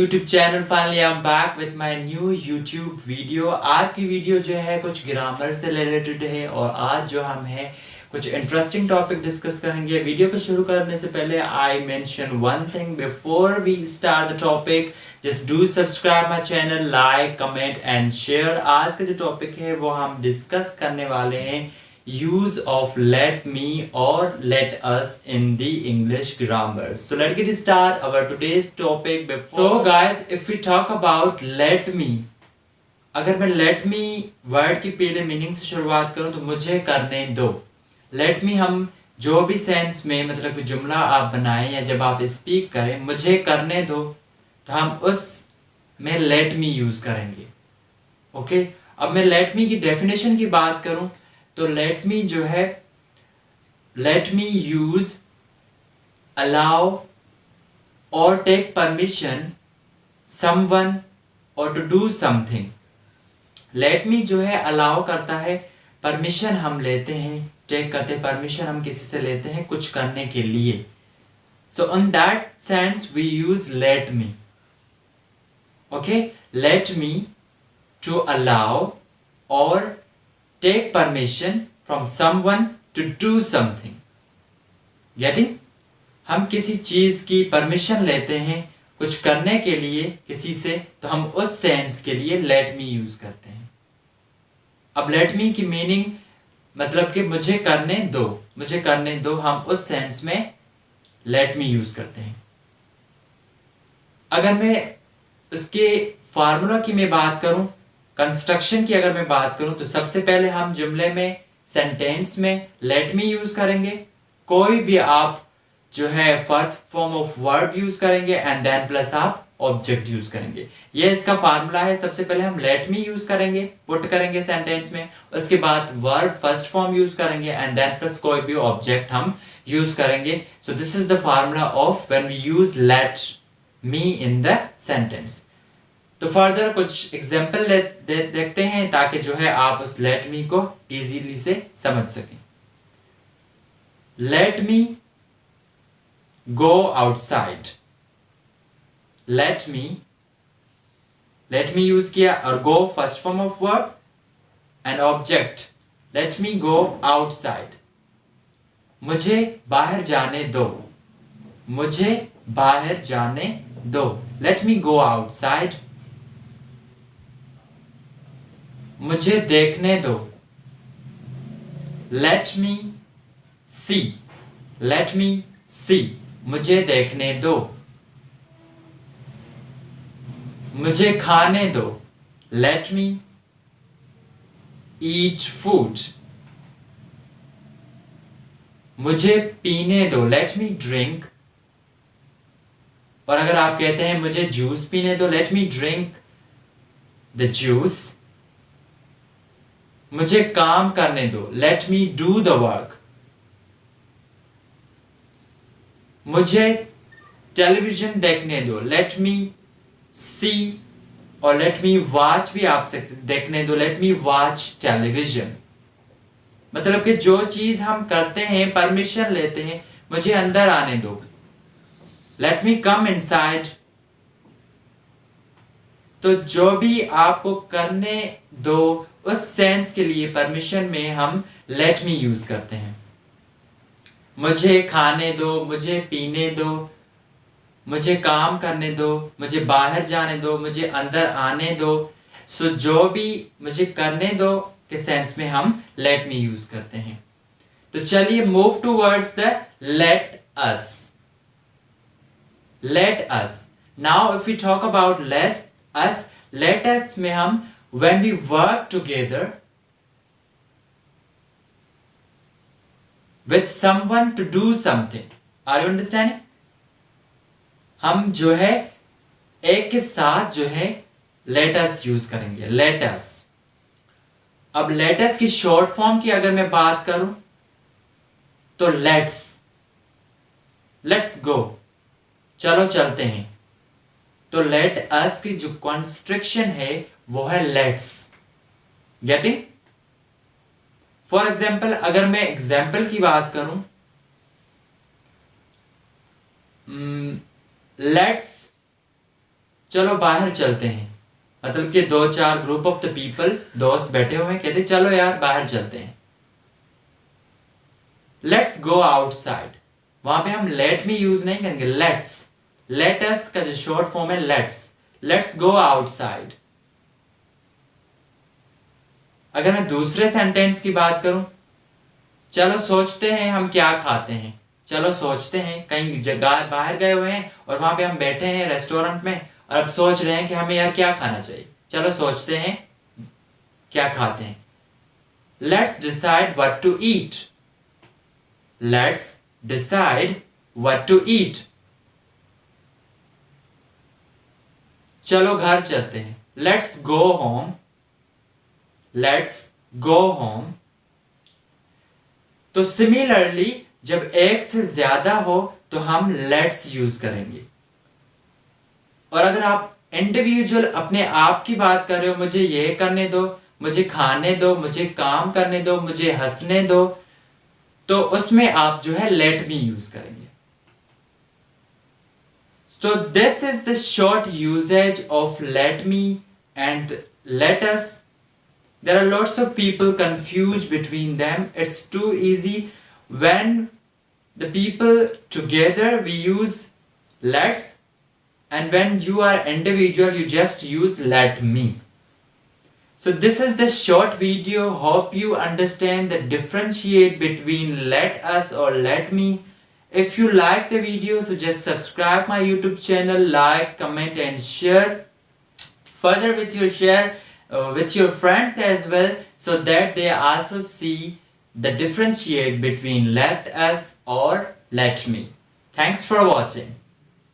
YouTube channel finally I am back with my new YouTube video. आज की video जो है कुछ ग्रामर से रिलेटेड है और आज जो हम है कुछ इंटरेस्टिंग टॉपिक डिस्कस करेंगे। वीडियो को शुरू करने से पहले I mention one thing before we start the topic, just do subscribe my channel, like, comment and share. आज का जो टॉपिक है वो हम डिस्कस करने वाले हैं use of let me or let us in the English grammar. So let's get start our today's topic. So guys, if we talk about let me, अगर मैं let me वर्ड की पहले मीनिंग से शुरुआत करूं तो मुझे करने दो। let me हम जो भी सेंस में मतलब कि जुमला आप बनाएं या जब आप स्पीक करें मुझे करने दो तो हम उस में let me यूज करेंगे। ओके, अब मैं let me की डेफिनेशन की बात करूं तो लेट मी जो है लेट मी यूज अलाउ और टेक परमिशन समवन और to do something. Let me जो है अलाउ करता है, परमिशन हम लेते हैं, टेक करते हैं, परमिशन हम किसी से लेते हैं कुछ करने के लिए। So in that sense we use let me. Okay, let me to allow और take permission from someone to do something. Getting? हम किसी चीज की परमिशन लेते हैं कुछ करने के लिए किसी से तो हम उस सेंस के लिए let me यूज करते हैं। अब let me की मीनिंग मतलब कि मुझे करने दो, मुझे करने दो, हम उस सेंस में let me यूज करते हैं। अगर मैं उसके फार्मूला की मैं बात करूं, कंस्ट्रक्शन की अगर मैं बात करूं तो सबसे पहले हम जुमले में सेंटेंस में लेट मी यूज करेंगे। कोई भी आप जो है first form of verb use करेंगे एंड देन प्लस आप ऑब्जेक्ट यूज करेंगे। ये इसका फार्मूला है। सबसे पहले हम लेट मी यूज करेंगे, पुट करेंगे सेंटेंस में, उसके बाद वर्ब फर्स्ट फॉर्म यूज करेंगे एंड देन प्लस कोई भी ऑब्जेक्ट हम यूज करेंगे। So this is the formula of when we use let me in the sentence. तो फर्दर कुछ एग्जाम्पल देखते हैं ताकि जो है आप उस लेट मी को इजीली से समझ सकें। Let me go outside. Let me use किया और go first form of verb and object. Let me go outside, मुझे बाहर जाने दो, मुझे बाहर जाने दो। लेट मी गो आउटसाइड, मुझे देखने दो। लेट मी सी, लेट मी सी, मुझे देखने दो। मुझे खाने दो। लेट मी ईट फूड, मुझे पीने दो। Let me drink. और अगर आप कहते हैं मुझे जूस पीने दो, let me drink the juice. मुझे काम करने दो। Let me do the work. मुझे टेलीविजन देखने दो। लेट मी सी और लेट मी वॉच भी आप देखने दो। Let me watch television. मतलब कि जो चीज हम करते हैं परमिशन लेते हैं, मुझे अंदर आने दो। Let me come inside. तो जो भी आपको करने दो उस सेंस के लिए परमिशन में हम लेट मी यूज करते हैं। मुझे खाने दो, मुझे पीने दो, मुझे काम करने दो, मुझे बाहर जाने दो, मुझे अंदर आने दो। सो जो भी मुझे करने दो के सेंस में हम लेट मी यूज करते हैं। तो चलिए move towards the let us. Let us. Now if we talk about let us, let us में हम when we work together with someone to do something. Are you understanding? हम जो है एक के साथ जो है let us यूज करेंगे। let us। अब let us की शॉर्ट फॉर्म की अगर मैं बात करूं तो let's go, चलो चलते हैं। तो let us की जो कंस्ट्रक्शन है वो है लेट्स। गेटिंग? फॉर एग्जाम्पल अगर मैं एग्जाम्पल की बात करूं, लेट्स चलो बाहर चलते हैं, मतलब कि 2-4 ग्रुप ऑफ द पीपल, दोस्त बैठे हुए हैं, कहते चलो यार बाहर चलते हैं। लेट्स गो आउटसाइड, वहां पे हम लेट मी यूज नहीं करेंगे, लेट्स, लेट अस का जो शॉर्ट फॉर्म है लेट्स गो आउटसाइड। अगर मैं दूसरे सेंटेंस की बात करूं, चलो सोचते हैं हम क्या खाते हैं। चलो सोचते हैं, कहीं जगह बाहर गए हुए हैं और वहां पे हम बैठे हैं रेस्टोरेंट में और अब सोच रहे हैं कि हमें यार क्या खाना चाहिए। चलो सोचते हैं क्या खाते हैं। Let's decide what to eat, let's decide what to eat. चलो घर चलते हैं, let's go home, let's go home. तो सिमिलरली जब एक से ज्यादा हो तो हम लेट्स यूज करेंगे। और अगर आप इंडिविजुअल अपने आप की बात कर रहे हो, मुझे ये करने दो, मुझे खाने दो, मुझे काम करने दो, मुझे हंसने दो, तो उसमें आप जो है लेट मी यूज करेंगे। So this is the short usage of let me and let us. There are lots of people confused between them. It's too easy. When the people together we use let's, and when you are individual you just use let me. So this is the short video. Hope you understand the differentiate between let us or let me. If you like the video, so just subscribe my YouTube channel, like, comment and share. Further with your share with your friends as well, so that they also see the differentiate between let us or let me. Thanks for watching.